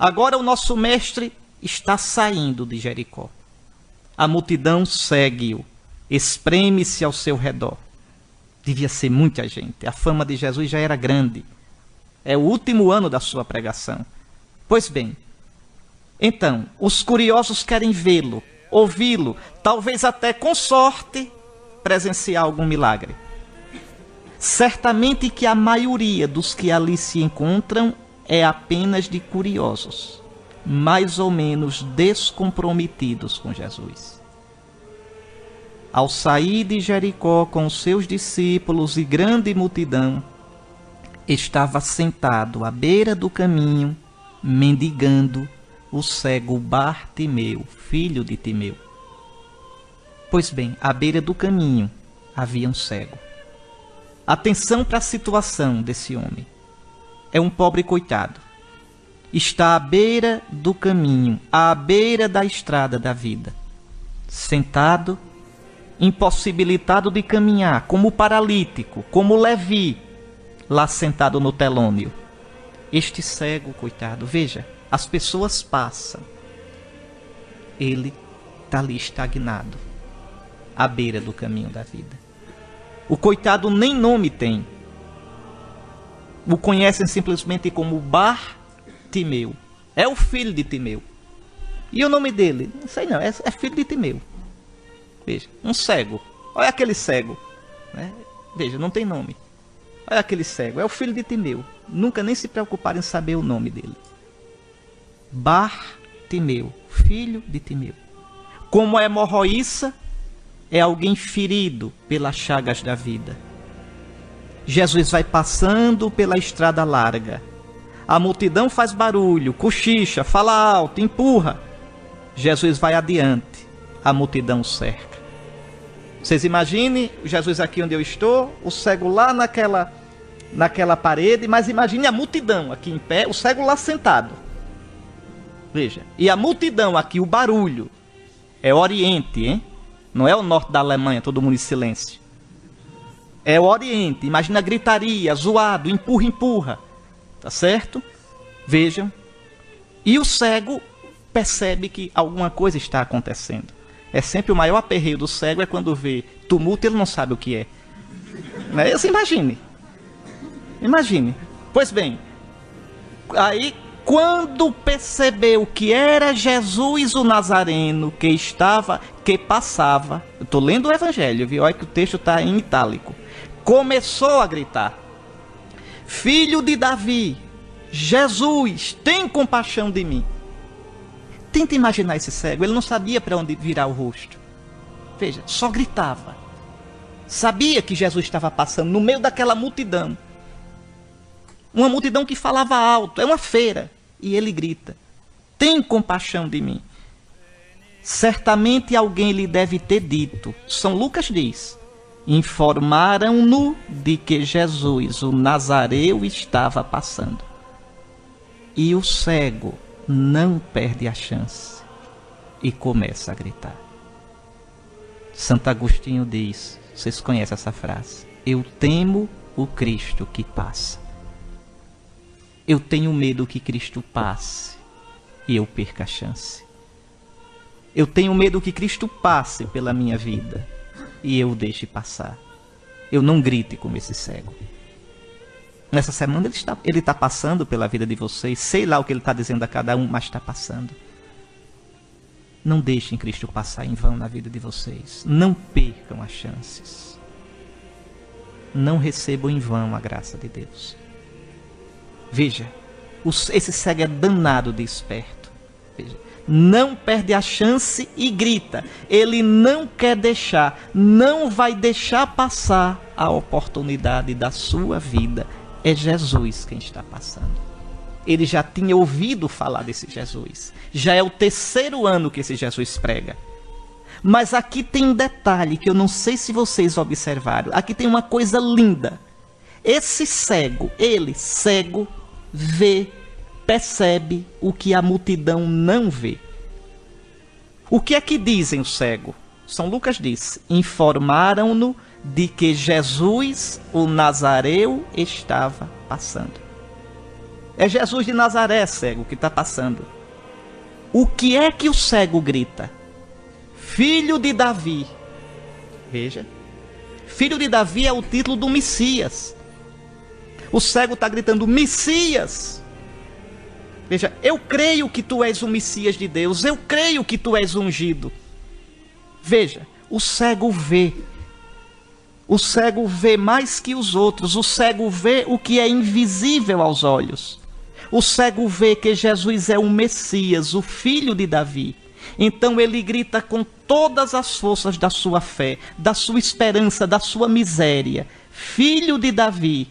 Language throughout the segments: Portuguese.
Agora o nosso mestre está saindo de Jericó. A multidão segue-o, espreme-se ao seu redor. Devia ser muita gente. A fama de Jesus já era grande. É o último ano da sua pregação. Pois bem, então, os curiosos querem vê-lo, ouvi-lo, talvez até, com sorte, presenciar algum milagre. Certamente que a maioria dos que ali se encontram é apenas de curiosos, mais ou menos descomprometidos com Jesus. Ao sair de Jericó com os seus discípulos e grande multidão, estava sentado à beira do caminho, mendigando, o cego Bartimeu, filho de Timeu. Pois bem, à beira do caminho havia um cego. Atenção para a situação desse homem. É um pobre coitado. Está à beira do caminho, à beira da estrada da vida. Sentado, impossibilitado de caminhar, como paralítico, como Levi, lá sentado no telônio. Este cego, coitado, veja, as pessoas passam. Ele está ali estagnado, à beira do caminho da vida. O coitado nem nome tem. O conhecem simplesmente como Bartimeu. É o filho de Timeu. E o nome dele? Não sei não, é filho de Timeu. Veja, um cego. Olha aquele cego. Né? Veja, não tem nome. Olha aquele cego, é o filho de Timeu. Nunca nem se preocuparam em saber o nome dele. Bartimeu, filho de Timeu. Como a hemorroíça, é alguém ferido pelas chagas da vida. Jesus vai passando pela estrada larga. A multidão faz barulho, cochicha, fala alto, empurra. Jesus vai adiante. A multidão cerca. Vocês imaginem Jesus aqui onde eu estou, o cego lá naquela parede, mas imagine a multidão aqui em pé, o cego lá sentado. Veja, e a multidão aqui, o barulho, é Oriente, hein? Não é o norte da Alemanha, todo mundo em silêncio. É o Oriente, imagina a gritaria, zoado, empurra, empurra. Tá certo? Vejam. E o cego percebe que alguma coisa está acontecendo. É sempre o maior aperreio do cego é quando vê tumulto e ele não sabe o que é. Não é isso? Imagine. Imagine. Pois bem, aí quando percebeu que era Jesus o Nazareno que passava, eu estou lendo o Evangelho, viu? Olha que o texto está em itálico. Começou a gritar: Filho de Davi, Jesus, tem compaixão de mim. Tenta imaginar esse cego, ele não sabia para onde virar o rosto. Veja, só gritava. Sabia que Jesus estava passando no meio daquela multidão. Uma multidão que falava alto, é uma feira. E ele grita: tem compaixão de mim. Certamente alguém lhe deve ter dito. São Lucas diz: informaram-no de que Jesus, o Nazareu, estava passando. E o cego não perde a chance e começa a gritar. Santo Agostinho diz, vocês conhecem essa frase: eu temo o Cristo que passa. Eu tenho medo que Cristo passe e eu perca a chance. Eu tenho medo que Cristo passe pela minha vida e eu deixe passar. Eu não grite como esse cego. Nessa semana ele está passando pela vida de vocês. Sei lá o que ele está dizendo a cada um, mas está passando. Não deixem Cristo passar em vão na vida de vocês. Não percam as chances. Não recebam em vão a graça de Deus. Veja, esse cego é danado de esperto. Veja, não perde a chance e grita. Ele não quer deixar, não vai deixar passar a oportunidade da sua vida. É Jesus quem está passando. Ele já tinha ouvido falar desse Jesus. Já é o 3º ano que esse Jesus prega. Mas aqui tem um detalhe que eu não sei se vocês observaram. Aqui tem uma coisa linda. Esse cego, ele cego, vê, percebe o que a multidão não vê. O que é que dizem o cego? São Lucas diz: informaram-no de que Jesus, o Nazareu, estava passando. É Jesus de Nazaré, cego, que está passando. O que é que o cego grita? Filho de Davi. Veja. Filho de Davi é o título do Messias. O cego está gritando, Messias. Veja, eu creio que tu és o Messias de Deus. Eu creio que tu és ungido. Veja, o cego vê. O cego vê mais que os outros. O cego vê o que é invisível aos olhos. O cego vê que Jesus é o Messias, o filho de Davi. Então ele grita com todas as forças da sua fé, da sua esperança, da sua miséria. Filho de Davi.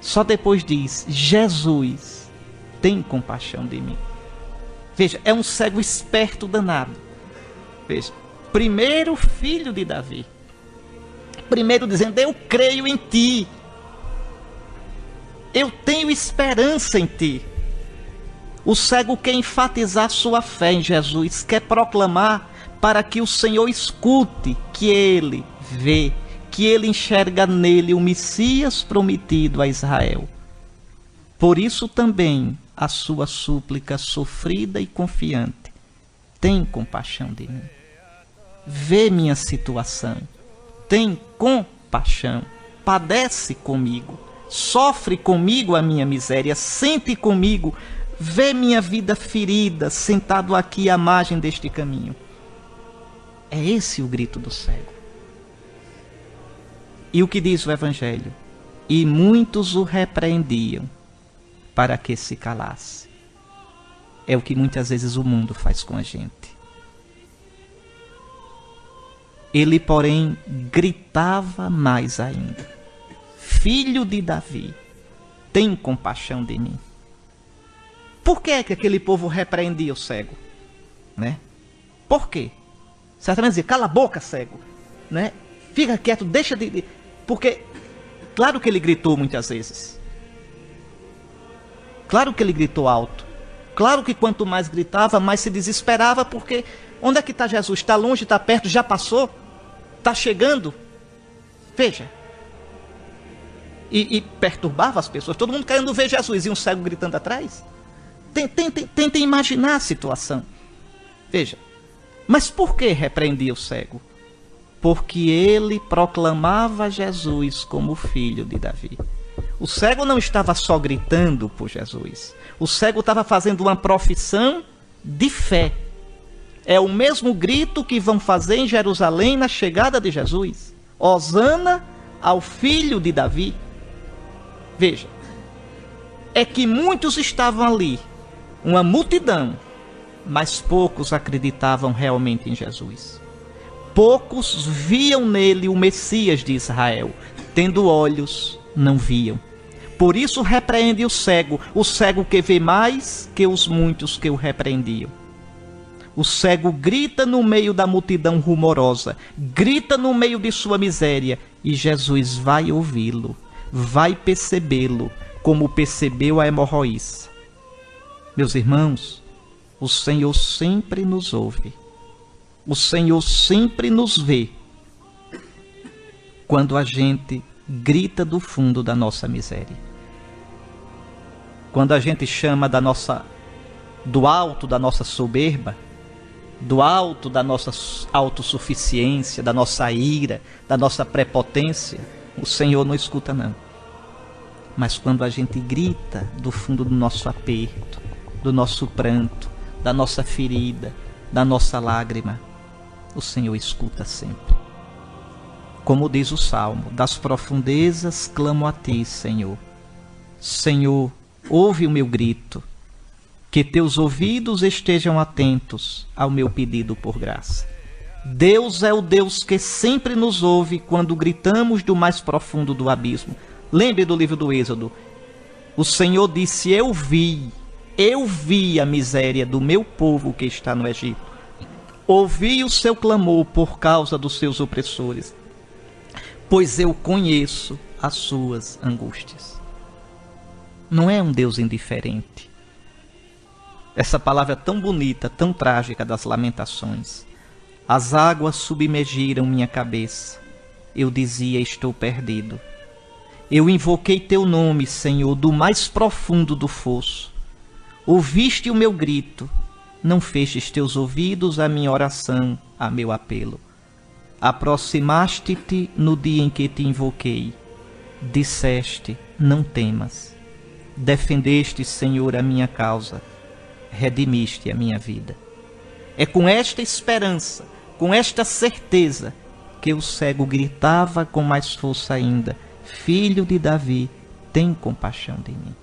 Só depois diz, Jesus, tem compaixão de mim. Veja, é um cego esperto danado. Veja, primeiro filho de Davi. Primeiro dizendo, eu creio em ti. Eu tenho esperança em ti. O cego quer enfatizar sua fé em Jesus, quer proclamar para que o Senhor escute que ele vê, que ele enxerga nele o Messias prometido a Israel. Por isso também a sua súplica sofrida e confiante, tem compaixão de mim. Vê minha situação, tem compaixão, padece comigo, sofre comigo a minha miséria, sente comigo, vê minha vida ferida, sentado aqui à margem deste caminho. É esse o grito do cego. E o que diz o Evangelho? E muitos o repreendiam para que se calasse. É o que muitas vezes o mundo faz com a gente. Ele, porém, gritava mais ainda. Filho de Davi, tem compaixão de mim. Por que aquele povo repreendia o cego? Né? Por quê? Certamente dizia, cala a boca, cego. Né? Fica quieto, deixa de... Porque, claro que ele gritou muitas vezes. Claro que ele gritou alto. Claro que quanto mais gritava, mais se desesperava, porque onde é que está Jesus? Está longe, está perto, já passou? Está chegando? Veja. E perturbava as pessoas. Todo mundo querendo ver Jesus e um cego gritando atrás. Tentem imaginar a situação. Veja. Mas por que repreendia o cego? Porque ele proclamava Jesus como filho de Davi. O cego não estava só gritando por Jesus. O cego estava fazendo uma profissão de fé. É o mesmo grito que vão fazer em Jerusalém na chegada de Jesus. Hosana ao filho de Davi. Veja, é que muitos estavam ali, uma multidão, mas poucos acreditavam realmente em Jesus. Poucos viam nele o Messias de Israel, tendo olhos, não viam. Por isso repreende o cego que vê mais que os muitos que o repreendiam. O cego grita no meio da multidão rumorosa, grita no meio de sua miséria, e Jesus vai ouvi-lo, vai percebê-lo, como percebeu a hemorroíça. Meus irmãos, o Senhor sempre nos ouve, o Senhor sempre nos vê, quando a gente grita do fundo da nossa miséria. Quando a gente chama do alto da nossa soberba, do alto da nossa autossuficiência, da nossa ira, da nossa prepotência, o Senhor não escuta não. Mas quando a gente grita do fundo do nosso aperto, do nosso pranto, da nossa ferida, da nossa lágrima, o Senhor escuta sempre. Como diz o Salmo, das profundezas clamo a ti, Senhor. Senhor, ouve o meu grito, que teus ouvidos estejam atentos ao meu pedido por graça. Deus é o Deus que sempre nos ouve quando gritamos do mais profundo do abismo. Lembre do livro do Êxodo. O Senhor disse, eu vi a miséria do meu povo que está no Egito. Ouvi o seu clamor por causa dos seus opressores, pois eu conheço as suas angústias. Não é um Deus indiferente. Essa palavra tão bonita, tão trágica das lamentações. As águas submergiram minha cabeça. Eu dizia, estou perdido. Eu invoquei teu nome, Senhor, do mais profundo do fosso. Ouviste o meu grito, não fechtes teus ouvidos à minha oração, a meu apelo. Aproximaste-te no dia em que te invoquei. Disseste, não temas. Defendeste, Senhor, a minha causa. Redimiste a minha vida. É com esta esperança, com esta certeza, que o cego gritava com mais força ainda: Filho de Davi, tem compaixão de mim.